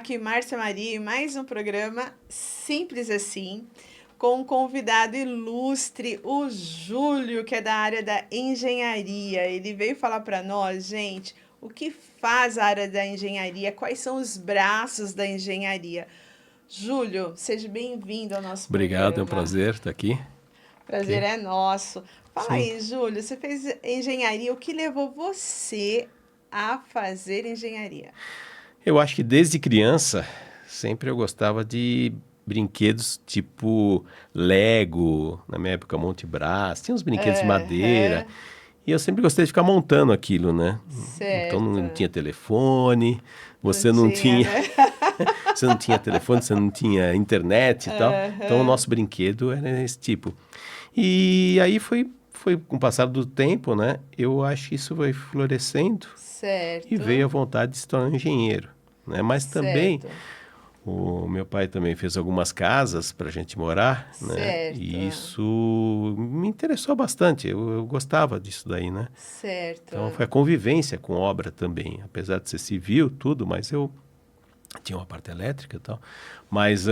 aqui Márcia Maria em mais um programa Simples Assim, com um convidado ilustre, o Júlio, que é da área da engenharia. Ele veio falar para nós, gente, o que faz a área da engenharia, quais são os braços da engenharia. Júlio, seja bem-vindo ao nosso Obrigado, é um programa. prazer estar aqui. Prazer Ok? é nosso. Fala Sim. aí, Júlio, você fez engenharia, o que levou você a fazer engenharia? Eu acho que desde criança, sempre eu gostava de brinquedos tipo Lego, na minha época Monte Brás, tinha uns brinquedos de madeira, Aham, e eu sempre gostei de ficar montando aquilo, né? Então não certo. tinha telefone, Não você não tinha, tinha, né? você não tinha telefone, você não tinha internet e tal. Então o Aham, nosso brinquedo era esse tipo. E aí foi com o passar do tempo, né? Eu acho que isso foi florescendo e veio a certo, vontade de se tornar um engenheiro, né? Mas também certo, o meu pai também fez algumas casas para a gente morar, né? E certo, isso me interessou bastante. Eu gostava disso daí, né? Então foi certo. a convivência com obra também, apesar de ser civil, tudo, mas eu tinha uma parte elétrica e tal, mas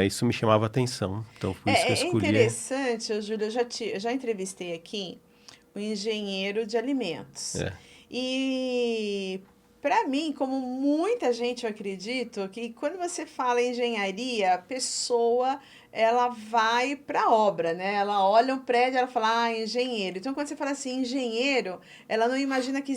isso me chamava atenção. Então por isso que eu É escolhi. interessante, ô, Júlio, eu já entrevistei aqui o engenheiro de alimentos. É, E para mim, como muita gente, eu acredito que quando você fala em engenharia, a pessoa ela vai para a obra, né? Ela olha um prédio, ela fala, ah, engenheiro. Então, quando você fala assim, engenheiro, ela não imagina que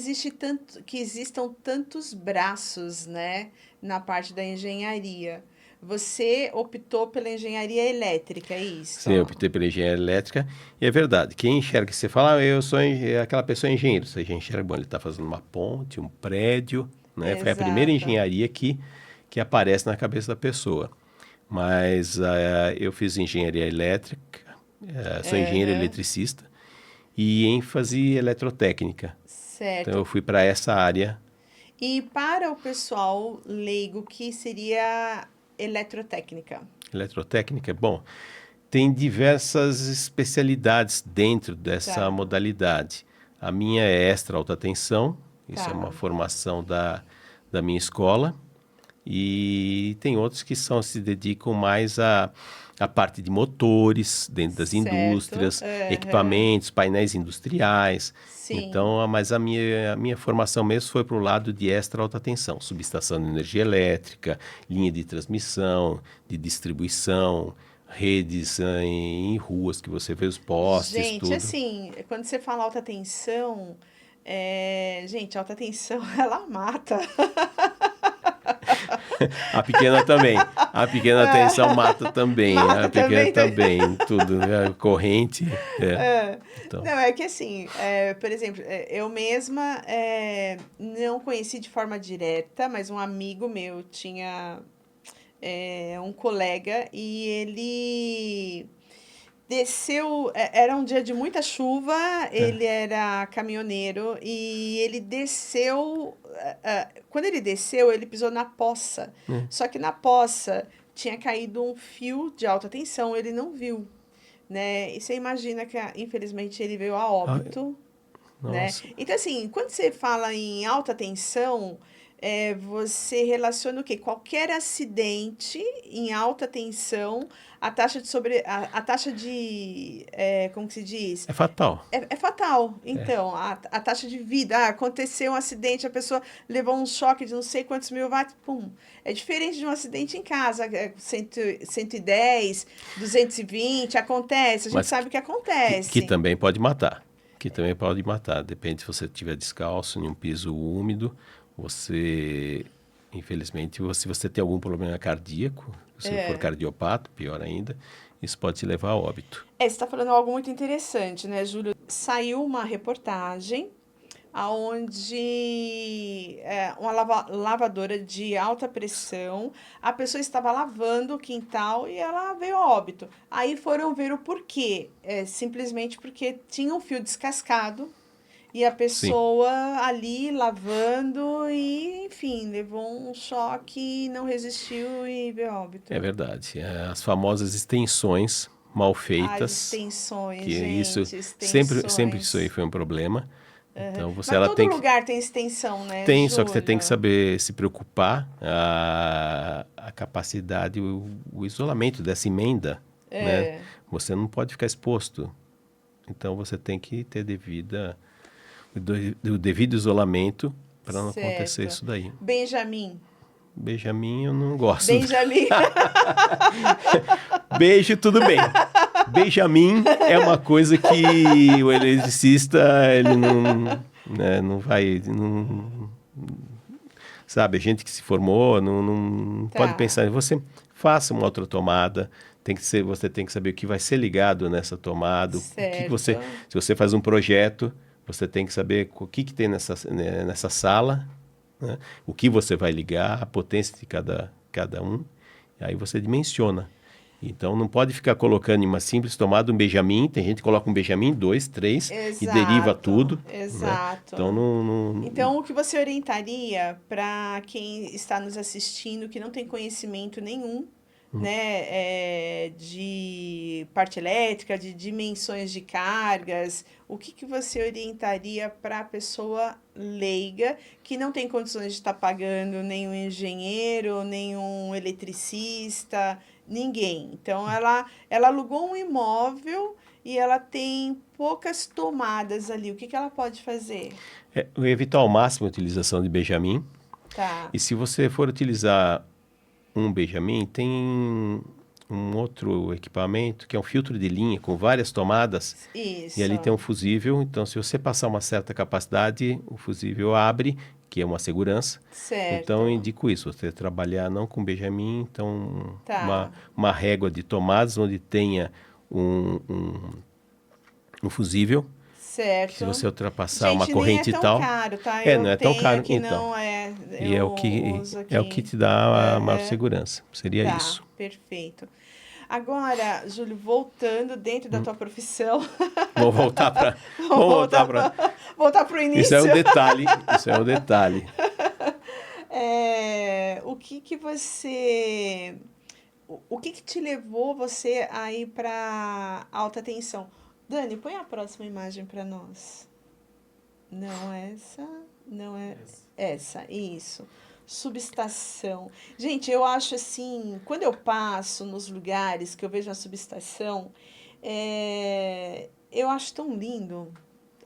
que existam tantos braços, né, na parte da engenharia. Você optou pela engenharia elétrica, é isso? sim, eu optei pela engenharia elétrica e é verdade. Quem enxerga, você fala, eu sou aquela pessoa engenheiro. Você já enxerga, bom, ele está fazendo uma ponte, um prédio, né? Foi a primeira Exato. engenharia que aparece na cabeça da pessoa. Mas eu fiz engenharia elétrica, sou engenheiro Aham. eletricista e ênfase eletrotécnica. Então eu Certo. fui para essa área. E para o pessoal leigo, que seria eletrotécnica? Eletrotécnica, bom, tem diversas especialidades dentro dessa Tá, modalidade. A minha é extra alta tensão, isso é uma tá. formação da minha escola, e tem outros que se dedicam mais à parte de motores dentro das Certo. indústrias, Aham. equipamentos, painéis industriais. Sim. Então, mas a minha formação mesmo foi para o lado de extra alta tensão, subestação de energia elétrica, linha de transmissão, de distribuição, redes em ruas que você vê os postes, Gente, tudo. assim, quando você fala alta tensão, gente, alta tensão, ela mata. A pequena também. A pequena tensão mata também. A Mata pequena também. também. Tudo. Corrente. É. Então, Não, é que assim, por exemplo, eu mesma não conheci de forma direta, mas um amigo meu tinha um colega e ele desceu. Era um dia de muita chuva, ele era caminhoneiro e ele desceu. Quando ele desceu, ele pisou na poça. né? Só que na poça tinha caído um fio de alta tensão, ele não viu, né? E você imagina que, infelizmente, ele veio a Ah, óbito, né? nossa. Então, assim, quando você fala em alta tensão, você relaciona o quê? Qualquer acidente em alta tensão, a taxa de, como que se diz? É fatal. É fatal. É. Então, a taxa de vida, aconteceu um acidente, a pessoa levou um choque de não sei quantos mil watts, pum. É diferente de um acidente em casa, 110, 220, acontece, a gente Mas sabe que que acontece. também pode matar. Que também pode matar. Depende se você estiver descalço em um piso úmido. Você, infelizmente, se você tem algum problema cardíaco, se for cardiopata, pior ainda, isso pode te levar a óbito. Você está falando algo muito interessante, né, Júlio? Saiu uma reportagem aonde uma lavadora de alta pressão, a pessoa estava lavando o quintal e ela veio a óbito. Aí foram ver o porquê. Simplesmente porque tinha um fio descascado e a Sim, pessoa ali lavando e, enfim, levou um choque, não resistiu e veio a é óbito. verdade. As famosas extensões mal As feitas, extensões, que isso gente, sempre isso aí extensões. foi um problema, Então, Mas todo lugar tem extensão, né, Tem, só que você tem que Júlio? saber se preocupar, a capacidade, o isolamento dessa emenda, né? É, Você não pode ficar exposto. Então, você tem que ter o devido isolamento para não acontecer certo. isso daí. Benjamin. Benjamin, eu não gosto. Benjamin. Beijo, tudo bem. Benjamin é uma coisa que o eletricista, ele não, né, não vai, não, sabe, a gente que se formou não pode Tá, pensar. Você faça uma outra tomada, você tem que saber o que vai ser ligado nessa tomada, certo. se você faz um projeto, você tem que saber o que tem nessa sala, né, o que você vai ligar, a potência de cada um, e aí você dimensiona. Então, não pode ficar colocando em uma simples tomada um Benjamin. Tem gente que coloca um Benjamin, 2, 3 e deriva Exato, tudo, né? Então, exato. Então, o que você orientaria para quem está nos assistindo que não tem conhecimento nenhum, né, de parte elétrica, de dimensões de cargas, o que que você orientaria para a pessoa leiga que não tem condições de estar pagando nenhum engenheiro, nenhum eletricista, ninguém. Então, ela alugou um imóvel e ela tem poucas tomadas ali. O que que ela pode fazer? evitar ao máximo a utilização de Benjamin. Tá, E se você for utilizar um Benjamin, tem um outro equipamento que é um filtro de linha com várias tomadas. E ali tem isso. um fusível. Então, se você passar uma certa capacidade, o fusível abre, que é uma segurança. Então, eu Certo. indico isso, você trabalhar não com Benjamin, então Tá. uma régua de tomadas onde tenha um fusível, que se Certo. você ultrapassar uma Gente, nem é corrente e tão tal, caro, tá? Eu não é tão tenho caro, aqui, então. não é. E Eu uso é o que aqui. te dá a maior Aham. segurança, seria Tá, isso. perfeito. Agora, Júlio, voltando dentro da tua profissão, Vou voltar para, vamos vou voltar voltar, para, voltar para o isso é um início. detalhe, isso é um detalhe. O que que você. O que que te levou você a ir para alta tensão? Dani, põe a próxima imagem para nós. Não essa, não é essa, isso. Subestação. Gente, eu acho assim, quando eu passo nos lugares que eu vejo a subestação, eu acho tão lindo.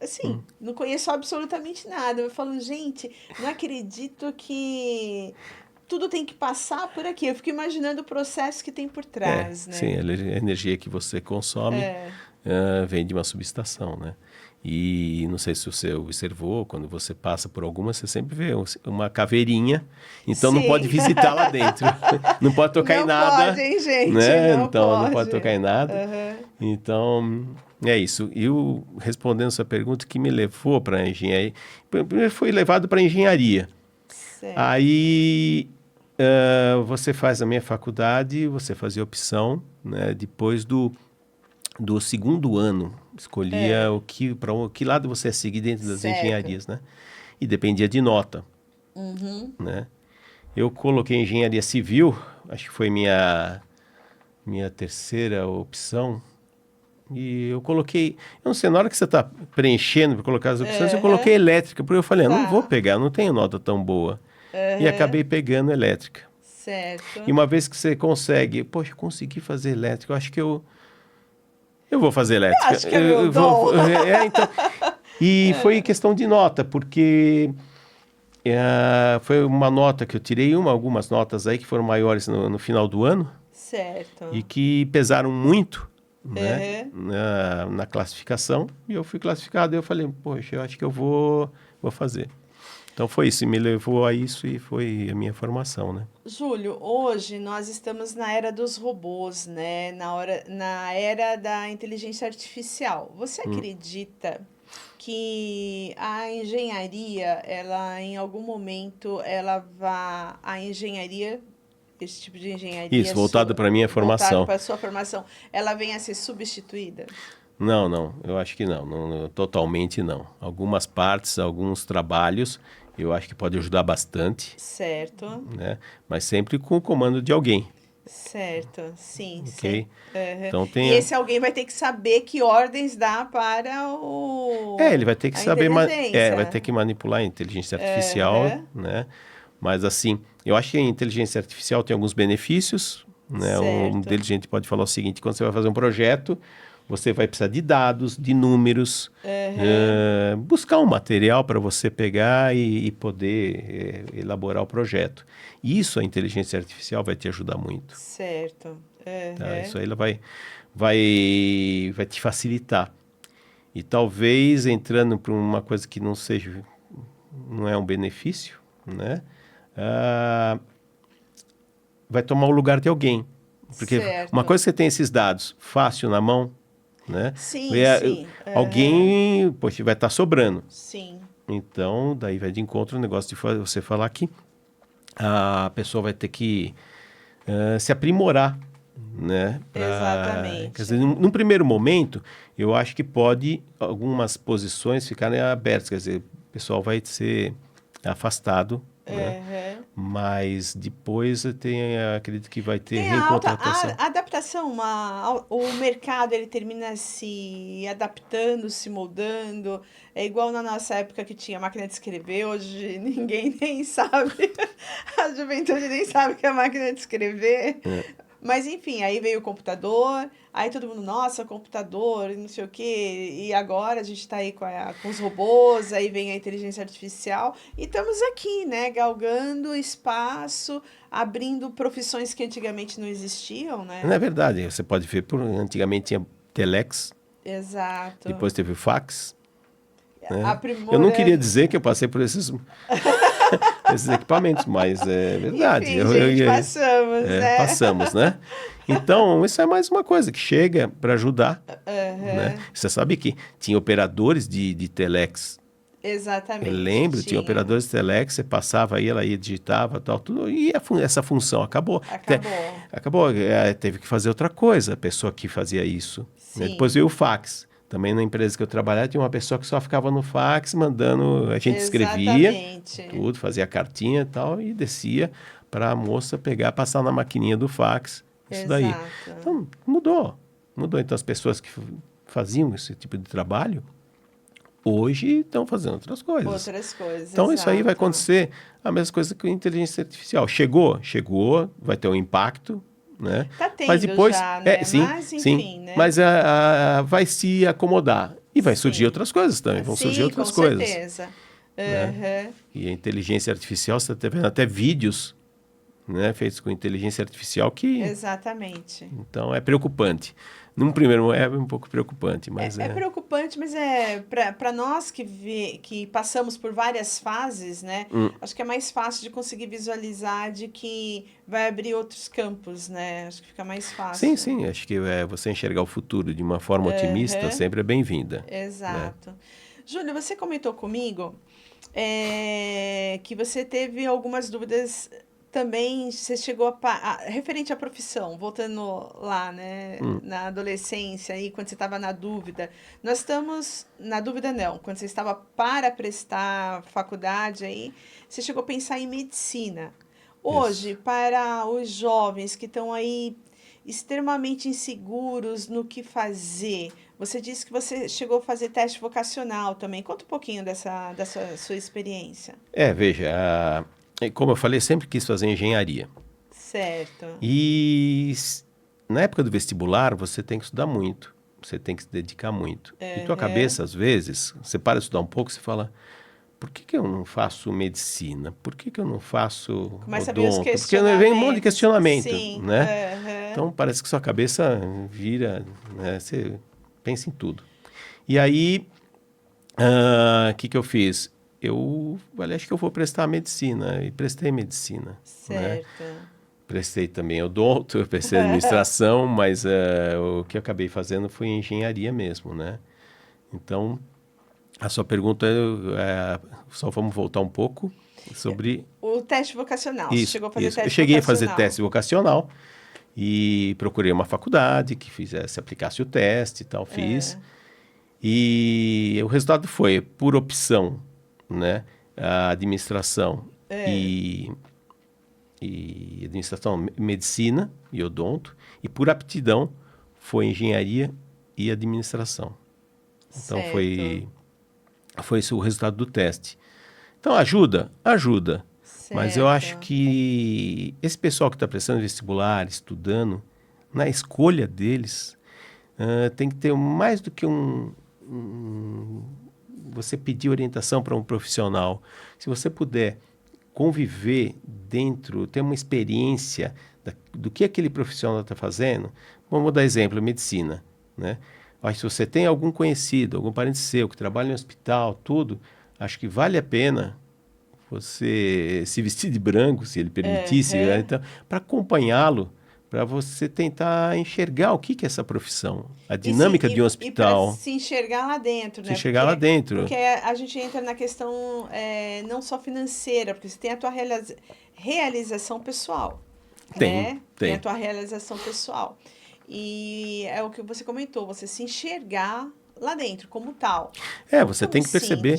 Assim, Hum. não conheço absolutamente nada. Eu falo, gente, não acredito que tudo tem que passar por aqui. Eu fico imaginando o processo que tem por trás, Sim, né? a energia que você consome vem de uma subestação, né? E não sei se você observou, quando você passa por alguma, você sempre vê uma caveirinha, então não pode Sim, visitar lá dentro, não pode tocar em não pode, nada, hein, gente? né? Não Então não pode pode. tocar em nada. Aham. Então é isso. E respondendo essa pergunta, que me levou para a engenharia, primeiro fui levado para a engenharia. Certo. Aí você faz a minha faculdade, você fazia opção, né? Depois do segundo ano, escolhia É, para que lado você ia seguir dentro das certo. engenharias, né? E dependia de nota, Uhum. né? Eu coloquei engenharia civil, acho que foi minha terceira opção. E eu coloquei, eu não sei, na hora que você está preenchendo para colocar as opções, eu coloquei Aham. elétrica, porque eu falei, eu não vou Tá. pegar, eu não tenho nota tão boa. E Aham. acabei pegando elétrica. E Certo. uma vez que você consegue, poxa, consegui fazer elétrica, eu acho que eu vou fazer Eu elétrica. acho que é meu dom. Então, e foi questão de nota, porque foi uma nota que eu tirei, algumas notas aí que foram maiores no final do ano e Certo. que pesaram muito, né, Aham. na classificação. E eu fui classificado e eu falei, poxa, eu acho que eu vou fazer. Então foi isso, me levou a isso e foi a minha formação, né? Júlio, hoje nós estamos na era dos robôs, né? Na era da inteligência artificial. Você acredita que a engenharia, ela em algum momento, a engenharia, esse tipo de engenharia Isso, voltado para a minha voltado formação. para a sua formação, ela venha a ser substituída? Não, eu acho que não, totalmente não. Algumas partes, alguns trabalhos, eu acho que pode ajudar bastante, Certo. né? Mas sempre com o comando de alguém. Certo, sim, ok? sei. Aham. Então E tem... esse alguém vai ter que saber que ordens dá para Ele vai ter que a saber, vai inteligência. ter que manipular a inteligência artificial, Aham, né? Mas assim, eu acho que a inteligência artificial tem alguns benefícios, né? Um certo. deles a gente pode falar o seguinte: quando você vai fazer um projeto, você vai precisar de dados, de números, Aham, buscar um material para você pegar e poder elaborar o projeto. Isso a inteligência artificial vai te ajudar muito, certo. tá? Aham, Isso aí ela vai te facilitar. E talvez entrando para uma coisa que não é um benefício, né? Ah, vai tomar o lugar de alguém. Porque uma certo. coisa é você tem esses dados fácil na mão, né? Sim, É, sim. Aham, alguém, poxa, vai estar sobrando. sim. Então, daí vai de encontro o negócio de você falar que a pessoa vai ter que se aprimorar, né? Quer Exatamente. dizer, num primeiro momento, eu acho que pode algumas posições ficarem abertas, quer dizer, o pessoal vai ser afastado, né? Aham. Mas depois acredito que vai ter Tem a alta recontratação. a adaptação, o mercado ele termina se adaptando, se moldando. É igual na nossa época que tinha máquina de escrever, hoje ninguém nem sabe, a juventude nem sabe o que é máquina de escrever. É, Mas enfim, aí veio o computador, aí todo mundo, nossa, computador, e não sei o quê. E agora a gente está aí com os robôs, aí vem a inteligência artificial, e estamos aqui, né, galgando espaço, abrindo profissões que antigamente não existiam, não né? é verdade, você pode ver, antigamente tinha telex, Exato. depois teve o fax, né? Eu não queria Aprimorando. dizer que eu passei por esses equipamentos, mas é verdade. Enfim, gente, passamos, né? Passamos, né? Então, isso é mais uma coisa que chega para ajudar, né? Aham. Você sabe que tinha operadores de telex. Eu Exatamente, lembro, tinha tinha. operadores de telex, você passava aí, ela ia digitava, tal, tudo, e essa função acabou. Acabou. Acabou, teve que fazer outra coisa, a pessoa que fazia isso, né? Depois Sim, veio o fax. Também na empresa que eu trabalhava, tinha uma pessoa que só ficava no fax, mandando, a gente escrevia, exatamente. tudo, fazia cartinha e tal, e descia para a moça pegar, passar na maquininha do fax, isso daí. Exato. Então, mudou. Mudou. Então, as pessoas que faziam esse tipo de trabalho, hoje estão fazendo outras coisas. Outras coisas, Então, isso aí vai exato. acontecer a mesma coisa com a inteligência artificial. Chegou, vai ter um impacto, né? Tá Mas tendo depois, já, né? sim, Mas sim, enfim, né? mas vai se acomodar. E vai surgir Sim. outras coisas também, vão surgir Sim, com outras coisas, certeza. né? Aham. E a inteligência artificial, você está vendo até vídeos, né, feitos com inteligência artificial que, Exatamente. então, é preocupante. Num primeiro momento é um pouco preocupante, mas É preocupante, mas é para nós que passamos por várias fases, né? hum, Acho que é mais fácil de conseguir visualizar de que vai abrir outros campos, né? Acho que fica mais sim, fácil. sim, acho que você enxergar o futuro de uma forma otimista Aham, sempre é bem-vinda, né? exato. Júlio, você comentou comigo que você teve algumas dúvidas também, você chegou referente à profissão, voltando lá, né, Hum, na adolescência, aí, quando você estava na dúvida. Nós estamos, na dúvida não, quando você estava para prestar faculdade, aí, você chegou a pensar em medicina. Hoje, isso. para os jovens que estão aí extremamente inseguros no que fazer, você disse que você chegou a fazer teste vocacional também. Conta um pouquinho dessa sua experiência. Veja, como eu falei, sempre quis fazer engenharia. Certo. E na época do vestibular, você tem que estudar muito, você tem que se dedicar muito. E tua Aham. cabeça, às vezes, você para de estudar um pouco, você fala, por que que eu não faço medicina? Por que que eu não faço Começa a vir os odonto? Porque vem um monte de questionamentos. questionamento, Sim. né? Aham. Então, parece que sua cabeça vira, né? Você pensa em tudo. E aí, o que que eu fiz? Eu falei, acho que eu vou prestar medicina. E prestei medicina, né? Certo. Prestei também odonto, eu prestei administração, mas o que eu acabei fazendo foi engenharia mesmo, né? Então, a sua pergunta, só vamos voltar um pouco sobre O teste vocacional. Você isso, chegou a fazer isso. Eu teste cheguei a fazer vocacional. teste vocacional e procurei uma faculdade que fizesse, aplicasse o teste e tal, fiz. Ah, E o resultado foi, por opção, né, a administração ah, e e administração, medicina e odonto, e por aptidão foi engenharia e administração. Então, Certo. foi esse o resultado do teste. Então, ajuda? Ajuda. Mas eu acho Certo. que esse pessoal que está prestando vestibular, estudando, na escolha deles, tem que ter mais do que você pedir orientação para um profissional. Se você puder conviver dentro, ter uma experiência do que aquele profissional está fazendo, vamos dar exemplo, medicina, né? Acho que se você tem algum conhecido, algum parente seu que trabalha em hospital, tudo, acho que vale a pena você se vestir de branco, se ele permitisse, né? Então, para acompanhá-lo, para você tentar enxergar o que é essa profissão, a dinâmica de um E para hospital, se enxergar lá dentro, se né? chegar lá dentro. Porque a gente entra na questão não só financeira, porque você tem a tua realização pessoal, né? Tem a tua realização pessoal. E é o que você comentou, você se enxergar lá dentro como tal. Você tem que perceber.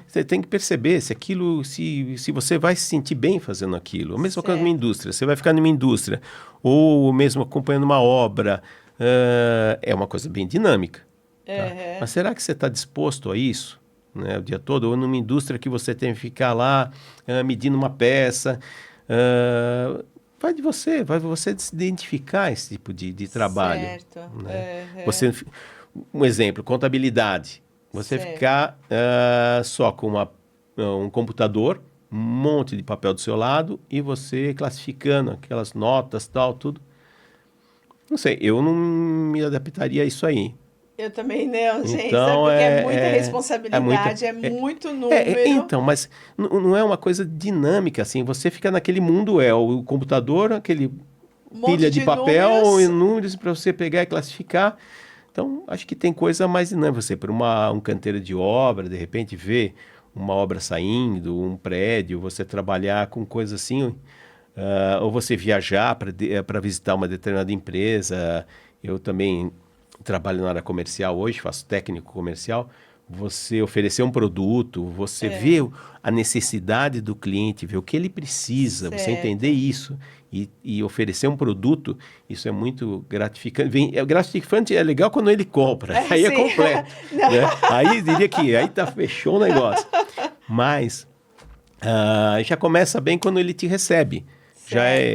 Você tem que perceber se aquilo, se você vai se sentir bem fazendo aquilo. A mesma coisa numa indústria. Você vai ficar numa indústria ou mesmo acompanhando uma obra, é uma coisa bem dinâmica. Tá? Mas será que você está disposto a isso, né, o dia todo? Ou numa indústria que você tem que ficar lá medindo uma peça? Vai você se identificar esse tipo de trabalho. Certo. Né? Um exemplo, contabilidade. Você ficar só com um computador, um monte de papel do seu lado e você classificando aquelas notas, tal, tudo. Não sei, eu não me adaptaria a isso aí. Eu também não, gente, Então, porque é muita responsabilidade, muito número. Então, mas não é uma coisa dinâmica, assim, você fica naquele mundo, o computador, aquele pilha de papel e números para você pegar e classificar. Então, acho que tem coisa mais dinâmica. Você, por um canteiro de obra, de repente, ver uma obra saindo, um prédio, você trabalhar com coisa assim, ou você viajar para visitar uma determinada empresa. Eu também trabalho na área comercial hoje, faço técnico comercial. Você oferecer um produto, você vê a necessidade do cliente, ver o que ele precisa, você entender isso e oferecer um produto, isso é muito gratificante. Gratificante é legal quando ele compra, aí é completo. Né? Aí diria que aí fechou o negócio. Mas já começa bem quando ele te recebe.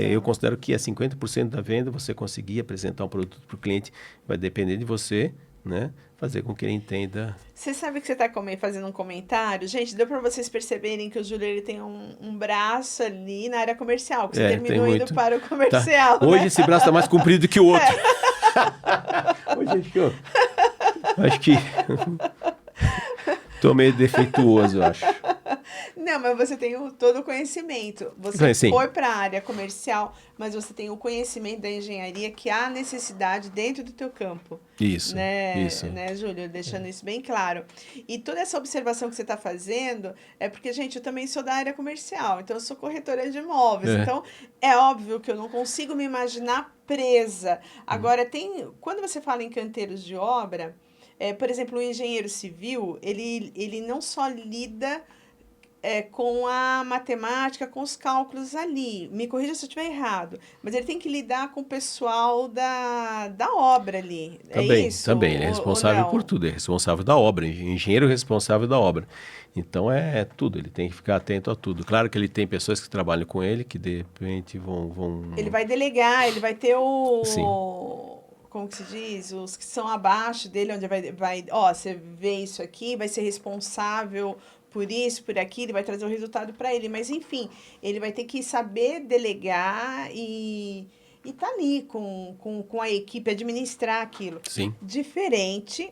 Eu considero que 50% da venda você conseguir apresentar um produto para o cliente, vai depender de você, né? Fazer com que ele entenda. Você sabe que você está fazendo um comentário? Gente, deu para vocês perceberem que o Júlio ele tem um braço ali na área comercial, que você terminou indo para o comercial. Tá. Hoje esse braço está mais comprido que o outro. Hoje acho que estou meio defeituoso, eu acho. Não, mas você tem todo o conhecimento. Você foi para a área comercial, mas você tem o conhecimento da engenharia que há necessidade dentro do teu campo. Isso, né, Júlio? Deixando isso bem claro. E toda essa observação que você está fazendo é porque, gente, eu também sou da área comercial, então eu sou corretora de imóveis. Então, é óbvio que eu não consigo me imaginar presa. Agora, quando você fala em canteiros de obra, por exemplo, o engenheiro civil, ele não só lida com a matemática, com os cálculos ali. Me corrija se eu estiver errado. Mas ele tem que lidar com o pessoal da obra ali. Também, é isso? Também. Ele é responsável por tudo. É responsável da obra. Engenheiro responsável da obra. Então, é tudo. Ele tem que ficar atento a tudo. Claro que ele tem pessoas que trabalham com ele, que de repente vão... Ele vai delegar, ele vai ter Sim. Como que se diz? Os que são abaixo dele, onde você vê isso aqui, vai ser responsável por isso, por aquilo, ele vai trazer o resultado para ele. Mas, enfim, ele vai ter que saber delegar e tá ali com a equipe, administrar aquilo. Sim. Diferente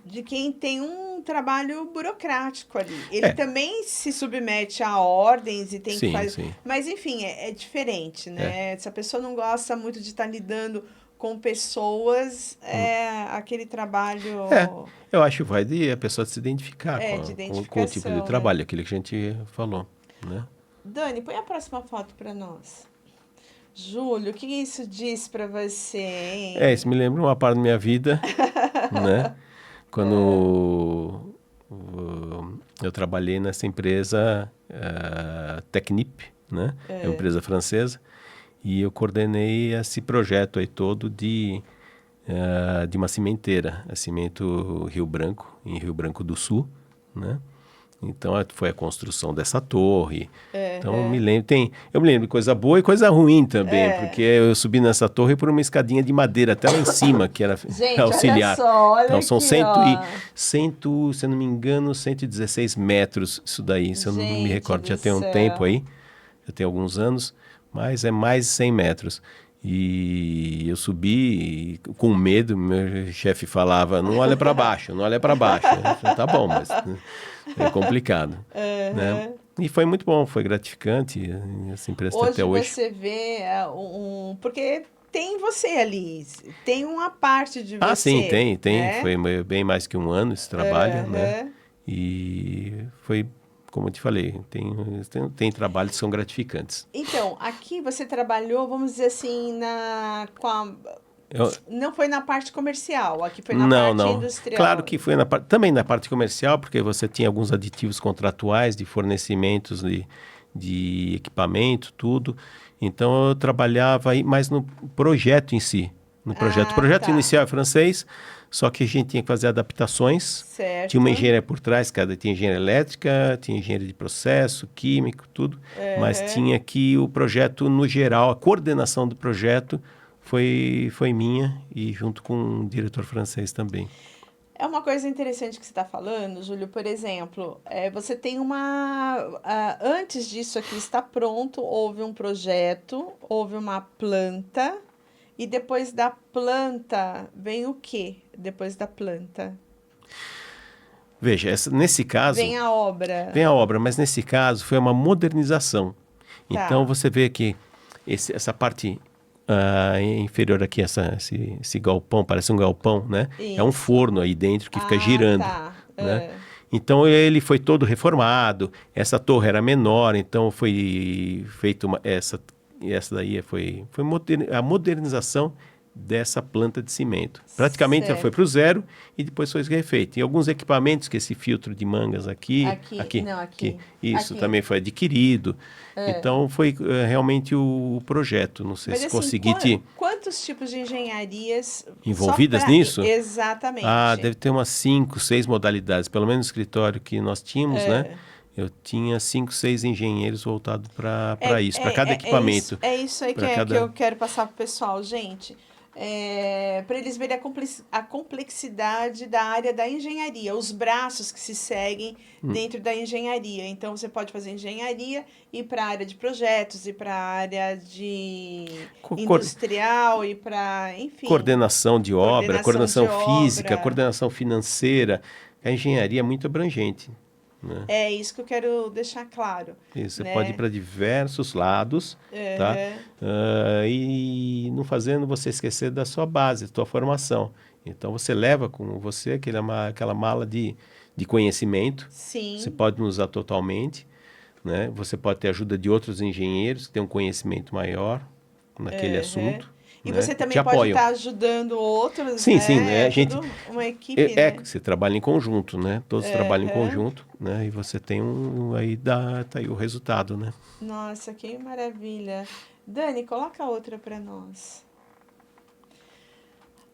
de quem tem um trabalho burocrático ali. Ele também se submete a ordens e tem que fazer... Sim. Mas, enfim, é diferente, né? Se a pessoa não gosta muito de estar lidando com pessoas, aquele trabalho... eu acho que vai a pessoa se identificar com o tipo de trabalho, aquilo que a gente falou, né? Dani, põe a próxima foto para nós. Júlio, o que isso diz para você, hein? Isso me lembra uma parte da minha vida, né? Quando eu trabalhei nessa empresa Tecnip, né? É uma empresa francesa. E eu coordenei esse projeto aí todo de uma cimenteira, a Cimento Rio Branco, em Rio Branco do Sul, né? Então, foi a construção dessa torre. Então, eu me lembro de coisa boa e coisa ruim também, porque eu subi nessa torre por uma escadinha de madeira até lá em cima, que era Gente, auxiliar. olha só, olha Então, são aqui, ó. se eu não me engano, 116 metros isso daí, se eu não me Gente recordo, já do tem um tempo céu. aí, já tem alguns anos, mas é mais de 100 metros. E eu subi com medo, meu chefe falava, não olha para baixo, não olha para baixo. Eu falei, tá bom, mas é complicado, né? E foi muito bom, foi gratificante, essa empresa está até Hoje hoje. você vê porque tem você ali, tem uma parte de Ah, sim, você, tem, né? foi bem mais que um ano esse trabalho, né? Aham. E foi, como eu te falei, tem trabalhos que são gratificantes. Então, aqui você trabalhou, vamos dizer assim, Eu, não foi na parte comercial, aqui foi na Não, parte não. Claro industrial. que foi também na parte comercial, porque você tinha alguns aditivos contratuais de fornecimentos de equipamento, tudo. Então eu trabalhava aí mais no projeto em si. No projeto. O Ah, projeto tá. inicial é francês, só que a gente tinha que fazer adaptações. Tinha uma Certo. engenharia por trás, tinha engenharia elétrica, tinha engenharia de processo, químico, tudo. Mas Aham. tinha que o projeto, no geral, a coordenação do projeto foi minha e junto com um diretor francês também. É uma coisa interessante que você está falando, Júlio. Por exemplo, você tem antes disso aqui estar pronto, houve um projeto, houve uma planta, e depois da planta vem o quê? Depois da planta? Veja, nesse caso, Vem a obra. vem a obra, mas nesse caso foi uma modernização. Então Tá. você vê que essa parte inferior aqui, esse galpão, parece um galpão, né? É um Isso. forno aí dentro que fica Ah, girando, tá. né? Então ele foi todo reformado. Essa torre era menor, então foi feita essa daí foi a modernização dessa planta de cimento. Praticamente ela foi para o Certo. zero e depois foi refeito. E alguns equipamentos, que esse filtro de mangas aqui, Aqui, não, aqui, aqui. isso Aqui. também foi adquirido. Então foi realmente o projeto. Não sei Mas se assim, consegui te quantos tipos de engenharias só envolvidas para nisso. Ah, exatamente? deve ter umas 5, 6 modalidades. Pelo menos no escritório que nós tínhamos, né? Eu tinha 5, 6 engenheiros voltados para isso, para cada equipamento, É isso aí para que cada. eu quero passar pro pessoal, gente. Para eles verem a complexidade da área da engenharia, os braços que se seguem dentro da engenharia. Então, você pode fazer engenharia, ir para a área de projetos, ir para a área de co- cor- industrial, ir para, enfim, Coordenação de obra, coordenação de coordenação física, obra. coordenação financeira. A engenharia é muito abrangente, né? É isso que eu quero deixar claro, E você pode ir né? para diversos lados, tá? Aham. E não fazendo você esquecer da sua base, da sua formação. Então você leva com você aquela mala de conhecimento. Você Sim. pode não usar totalmente, né? Você pode ter ajuda de outros engenheiros que têm um conhecimento maior naquele Aham. assunto, E né? você E te também pode apoiam. estar ajudando outros, Sim, sim, né? né? É A gente tudo uma equipe, né? você trabalha em conjunto, né? Todos trabalham em Aham. conjunto, né? E você tem tá aí o resultado, né? Nossa, que maravilha. Dani, coloca outra para nós.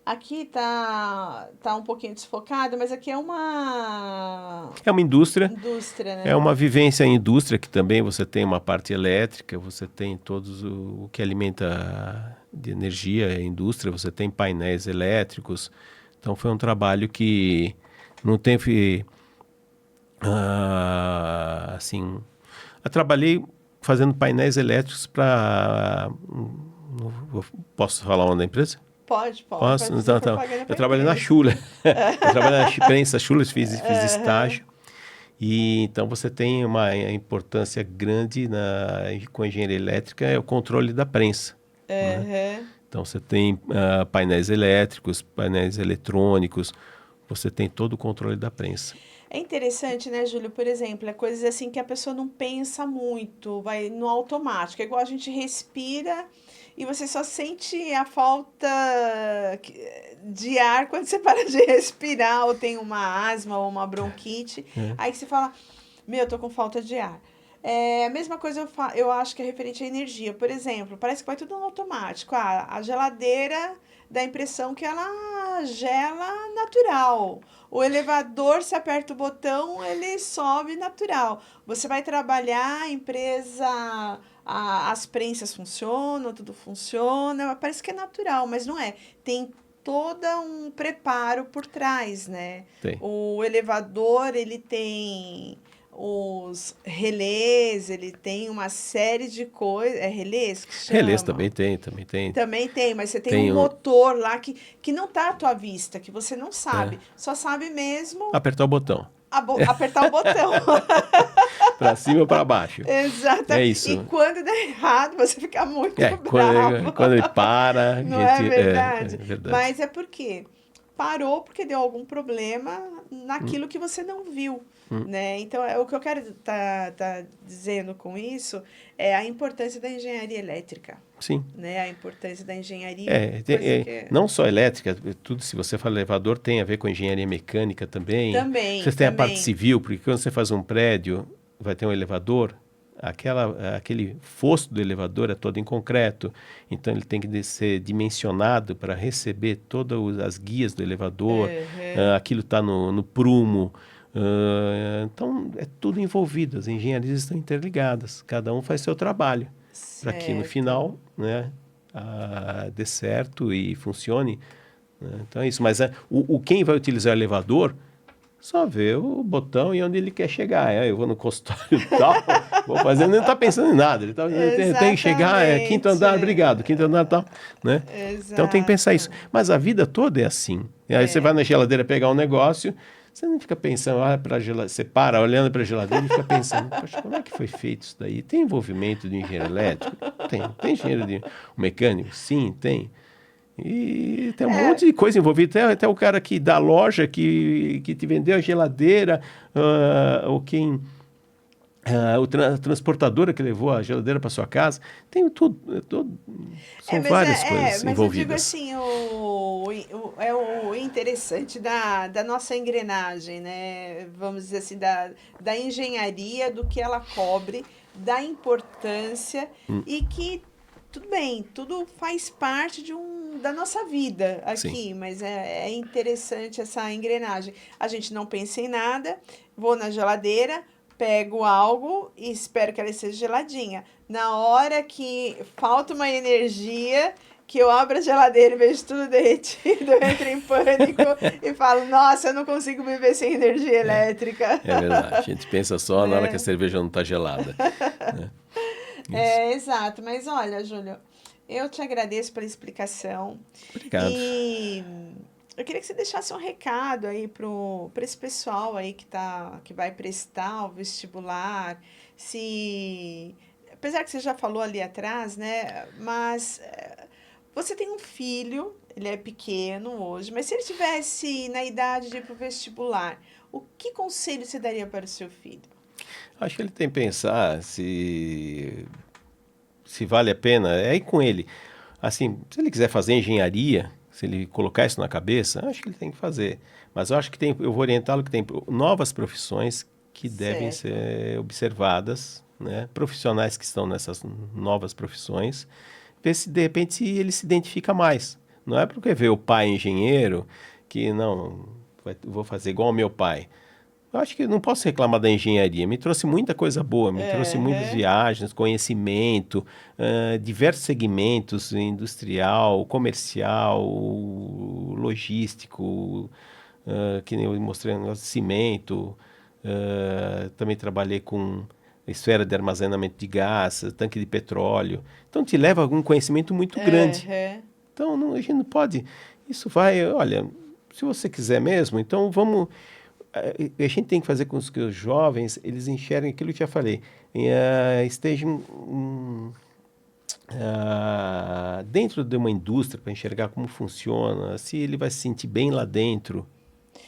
Aqui tá um pouquinho desfocado, mas aqui é uma É uma indústria, indústria, é né? uma vivência em indústria que também você tem uma parte elétrica, você tem todos o que alimenta de energia a indústria, você tem painéis elétricos. Então foi um trabalho que não teve assim, eu trabalhei fazendo painéis elétricos para posso falar o nome da empresa? Pode Posso? fazer Então, propaganda eu para a trabalhei na empresa. Schuler. Eu trabalhei na prensa Schuler, fiz Aham, estágio. E então você tem uma importância grande com a engenharia elétrica, é o controle da prensa, né? aham. Então você tem painéis elétricos, painéis eletrônicos, você tem todo o controle da prensa. É interessante, né, Júlio? Por exemplo, é coisas assim que a pessoa não pensa muito, vai no automático. É igual a gente respira e você só sente a falta de ar quando você para de respirar, ou tem uma asma ou uma bronquite. É. Aí você fala: Meu, eu tô com falta de ar. É a mesma coisa eu acho que é referente à energia. Por exemplo, parece que vai tudo no automático. Ah, a geladeira dá a impressão que ela gela natural. O elevador, se aperta o botão, ele sobe natural. Você vai trabalhar, a empresa, as prensas funcionam, tudo funciona. Parece que é natural, mas não é. Tem todo um preparo por trás, né? Tem. O elevador, ele tem os relés, ele tem uma série de coisas. É relés que Relés chama? também tem, também tem. Também tem, mas você tem um Tem um, motor lá que não tá à tua vista, que você não é, sabe. Só sabe mesmo apertar o botão. apertar o botão. Para cima ou para baixo. É Exatamente. E isso. quando der errado, você fica muito bravo. Quando ele para, a Não é gente. É verdade? verdade. Mas é porque parou porque deu algum problema naquilo que você não viu, Hum, né? Então, o que eu quero tá dizendo com isso é a importância da engenharia elétrica, sim. né? A importância da engenharia, coisa que Não só elétrica, tudo, se você fala elevador, tem a ver com engenharia mecânica também. também, Você tem a parte também, civil, porque quando você faz um prédio, vai ter um elevador, aquele fosso do elevador é todo em concreto, então ele tem que ser dimensionado para receber todas as guias do elevador, uhum, aquilo está no prumo. Então, é tudo envolvido, as engenharias estão interligadas, cada um faz seu trabalho, para que no certo. final, né, dê certo e funcione, né? Então é isso. Mas quem vai utilizar o elevador só vê o botão e onde ele quer chegar. Eu vou no consultório e tal, vou fazendo, ele não está pensando em nada. Ele tem que chegar, quinto Exatamente. andar, obrigado, quinto andar e tal, né? Então tem que pensar isso. Exato. Mas a vida toda é assim. E aí você vai É. na geladeira pegar um negócio, você não fica pensando, olha para a geladeira, você para olhando para a geladeira e fica pensando, poxa, como é que foi feito isso daí? Tem envolvimento de engenheiro elétrico? Tem. Tem engenheiro de mecânico? Sim, tem. E tem um monte É, de coisa envolvida. Até o cara que da loja que te vendeu a geladeira, ou quem. A transportadora que levou a geladeira para sua casa. Tem tudo, são mas várias coisas mas eu digo envolvidas. assim, é o interessante da nossa engrenagem, né? Vamos dizer assim, da engenharia, do que ela cobre, da importância Hum, e que tudo bem, tudo faz parte da nossa vida sim. aqui, mas é interessante essa engrenagem. A gente não pensa em nada, vou na geladeira, pego algo e espero que ela esteja geladinha. Na hora que falta uma energia, que eu abro a geladeira e vejo tudo derretido, eu entro em pânico e falo, nossa, eu não consigo viver sem energia elétrica. É verdade. A gente pensa só na hora que a Né? cerveja não está gelada, né? Isso. É, exato. Mas olha, Júlio, eu te agradeço pela explicação Obrigado. e eu queria que você deixasse um recado aí para esse pessoal aí que vai prestar o vestibular, se apesar que você já falou ali atrás, né? Mas você tem um filho, ele é pequeno hoje, mas se ele tivesse na idade de ir para o vestibular, o que conselho você daria para o seu filho? Acho que ele tem que pensar se vale a pena. É ir com ele. Assim, se ele quiser fazer engenharia, se ele colocar isso na cabeça, acho que ele tem que fazer. Mas eu acho que eu vou orientá-lo que tem novas profissões que devem Certo. ser observadas, né? Profissionais que estão nessas novas profissões, ver se de repente se ele se identifica mais. Não é porque vê o pai engenheiro que não, vou fazer igual ao meu pai. Eu acho que não posso reclamar da engenharia. Me trouxe muita coisa boa, me trouxe muitas Aham. viagens, conhecimento, diversos segmentos, industrial, comercial, logístico, que nem eu mostrei no cimento. Também trabalhei com esfera de armazenamento de gás, tanque de petróleo. Então, te leva a algum conhecimento muito grande. Aham. Então, a gente não pode. Isso vai, olha, se você quiser mesmo, então vamos. A gente tem que fazer com que os jovens eles enxerguem aquilo que eu já falei, estejam dentro de uma indústria para enxergar como funciona, se ele vai se sentir bem lá dentro,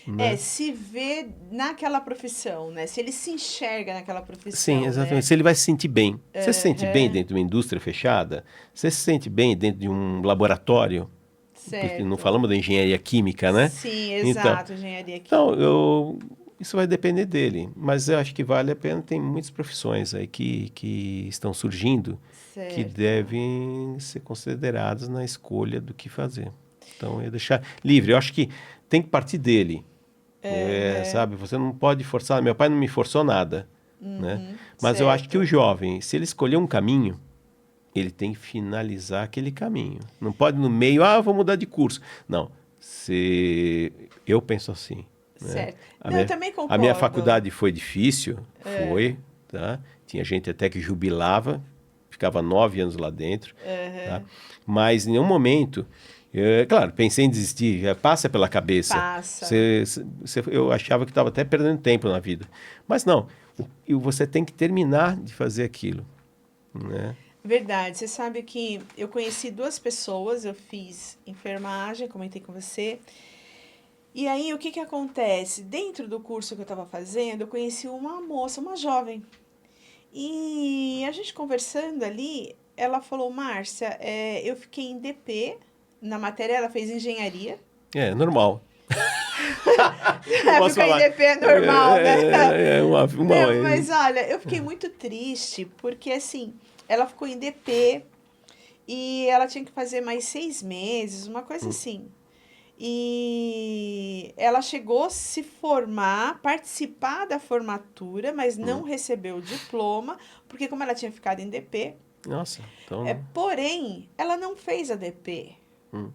É, né? se vê naquela profissão, né? Se ele se enxerga naquela Sim, profissão, exatamente. né? Se ele vai se sentir bem. Você se sente bem Aham. dentro de uma indústria fechada? Você se sente bem dentro de um laboratório? Porque não Certo. falamos da engenharia química, né? Sim, Então, exato, engenharia Então, química. isso vai depender dele. Mas eu acho que vale a pena. Tem muitas profissões aí que estão surgindo que Certo. devem ser consideradas na escolha do que fazer. Então, eu ia deixar livre. Eu acho que tem que partir dele. Aham. Sabe? Você não pode forçar. Meu pai não me forçou nada, né? Uhum. Mas eu acho que o Certo. jovem, se ele escolher um caminho, ele tem que finalizar aquele caminho. Não pode no meio, vou mudar de curso. Não. Eu penso assim, né? Certo. A Não, eu minha, também a minha concordo. faculdade foi difícil, É. foi, tá? Tinha gente até que jubilava, ficava 9 anos lá dentro, tá? Aham. Mas em nenhum momento, claro, pensei em desistir, passa pela cabeça. Passa. Eu achava que estava até perdendo tempo na vida. Mas não, você tem que terminar de fazer aquilo, né? Verdade. Você sabe que eu conheci duas pessoas, eu fiz enfermagem, comentei com você. E aí, o que que acontece? Dentro do curso que eu estava fazendo, eu conheci uma moça, uma jovem. E a gente conversando ali, ela falou, Márcia, eu fiquei em DP, na matéria ela fez engenharia. É normal. Eu posso Ficar em falar. DP é normal, né? Meu, É. mas olha, eu fiquei muito triste, porque assim, ela ficou em DP e ela tinha que fazer mais 6 meses, uma coisa assim. E ela chegou a se formar, participar da formatura, mas não Hum. recebeu o diploma, porque como ela tinha ficado em DP, Nossa, então. porém, ela não fez a DP. Hum.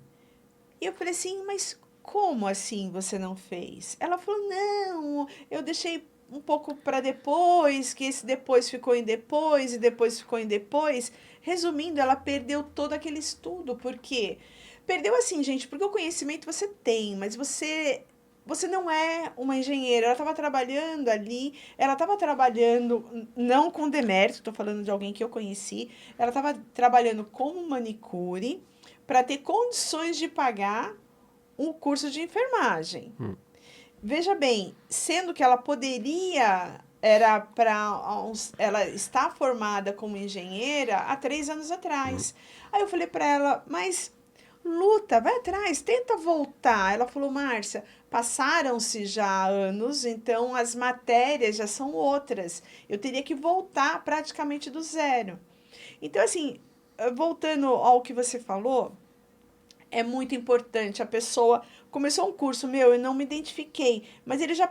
E eu falei assim, mas como assim você não fez? Ela falou, não, eu deixei um pouco para depois, que esse depois ficou em depois e depois ficou em depois. Resumindo, ela perdeu todo aquele estudo, porque perdeu assim, gente, porque o conhecimento você tem, mas você não é uma engenheira. Ela estava trabalhando ali, ela estava trabalhando não com demérito, estou falando de alguém que eu conheci. Ela estava trabalhando como manicure para ter condições de pagar um curso de enfermagem. Hum. Veja bem, sendo que ela poderia, era para ela está formada como engenheira há 3 anos Hum. atrás. Aí eu falei para ela, mas luta, vai atrás, tenta voltar. Ela falou, Márcia, passaram-se já anos, então as matérias já são outras. Eu teria que voltar praticamente do zero. Então, assim, voltando ao que você falou, é muito importante. A pessoa começou um curso, meu, eu não me identifiquei, mas ele já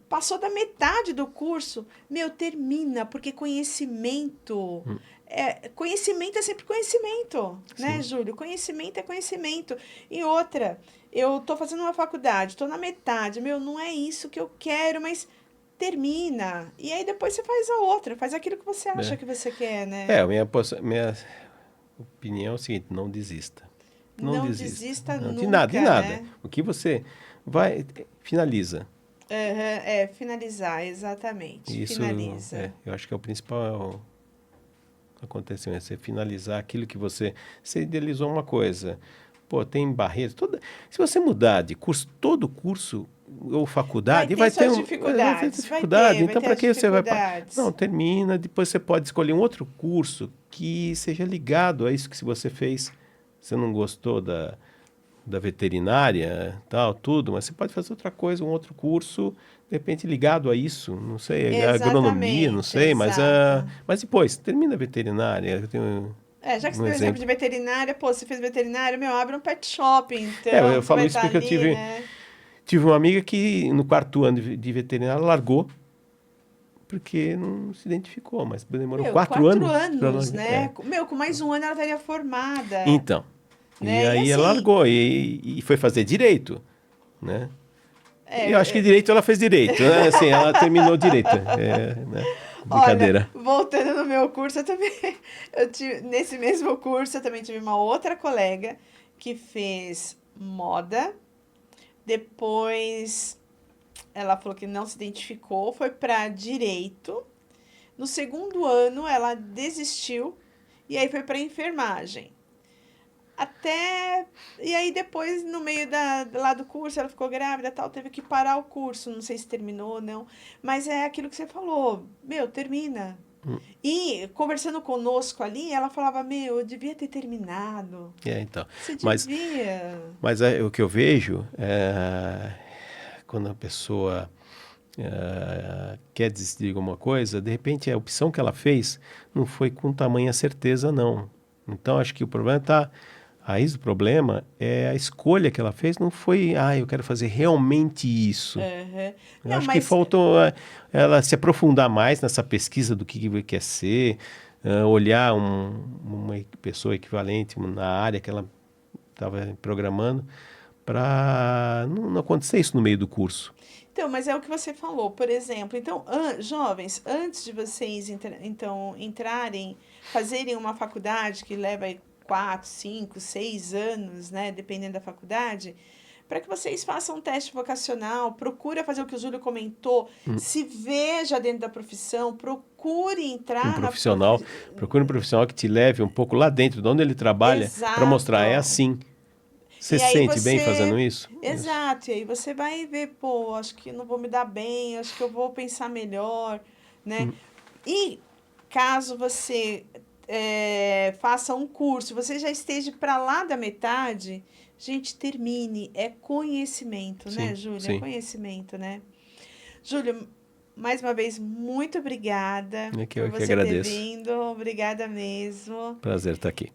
passou da metade do curso, meu, termina, porque conhecimento. Hum. Conhecimento é sempre conhecimento, né, Sim. Júlio? Conhecimento é conhecimento. E outra, eu tô fazendo uma faculdade, tô na metade, meu, não é isso que eu quero, mas termina. E aí depois você faz a outra, faz aquilo que você acha É. que você quer, né? Minha opinião é o seguinte: não desista. Não Não desista. desista Não, de nada, de nunca, nada. né? O que você vai, finaliza. Aham, finalizar, exatamente. Isso, Finaliza. eu acho que é o principal acontecimento. Você finalizar aquilo que você idealizou uma coisa. Pô, tem barreiras. Se você mudar de curso, todo curso ou Vai faculdade ter suas vai ter dificuldades, dificuldade. vai Então, ter para as que você vai. Não, dificuldades. termina. Depois você pode escolher um outro curso que seja ligado a isso que você fez. Você não gostou da veterinária, tal, tudo, mas você pode fazer outra coisa, um outro curso, de repente ligado a isso, não sei, a agronomia, não Exatamente, sei, mas, exato. mas depois, termina a veterinária, eu tenho Já que você um deu exemplo exemplo. de veterinária, pô, você fez veterinária, meu, abre um pet shop, Eu então, você falo vai isso estar porque eu ali, tive, né? tive uma amiga que no 4 ano de veterinária largou, porque não se identificou, mas demorou Meu, quatro quatro anos para anos, largar. né? Meu, com mais um ano ela estaria formada, Então, e né? E aí ela assim, largou e foi fazer direito, né? Eu acho que é, direito ela fez direito, né? Assim, ela terminou direito, né? olha, Brincadeira. voltando no meu curso, eu também, nesse mesmo curso, eu também tive uma outra colega que fez moda, depois ela falou que não se identificou, foi para direito. No segundo ano, ela desistiu e aí foi para enfermagem. Até. E aí depois, no meio lá do curso, ela ficou grávida e tal, teve que parar o curso. Não sei se terminou ou não. Mas é aquilo que você falou. Meu, termina. Hum. E conversando conosco ali, ela falava, meu, eu devia ter terminado. Então. Você Mas, devia. mas o que eu vejo é quando a pessoa quer decidir alguma coisa, de repente a opção que ela fez não foi com tamanha certeza, não. Então, acho que o problema está... A raiz do problema é a escolha que ela fez, não foi, eu quero fazer realmente isso. Aham. Eu Não, acho que mas faltou ela se aprofundar mais nessa pesquisa do que quer ser, olhar uma pessoa equivalente na área que ela estava programando, para não acontecer isso no meio do curso. então, mas é o que você falou, por exemplo. Então, jovens, antes de vocês então entrarem, fazerem uma faculdade que leva aí 4, 5, 6 anos, né, dependendo da faculdade, para que vocês façam um teste vocacional, procura fazer o que o Júlio comentou, se veja dentro da profissão, procure Um entrar na profissional, profissão. procure um profissional que te leve um pouco lá dentro, de onde ele trabalha, para mostrar, é Exato. assim. Você E se aí sente bem fazendo você. isso? Isso. Exato, e aí você vai ver, pô, acho que não vou me dar bem, acho que eu vou pensar melhor, né? E caso você faça um curso, você já esteja para lá da metade, gente, termine. É conhecimento, né, Sim, Júlia? É sim. conhecimento, né? Júlio, mais uma vez, muito obrigada É que por eu que você ter agradeço. vindo. Obrigada mesmo. Prazer estar aqui.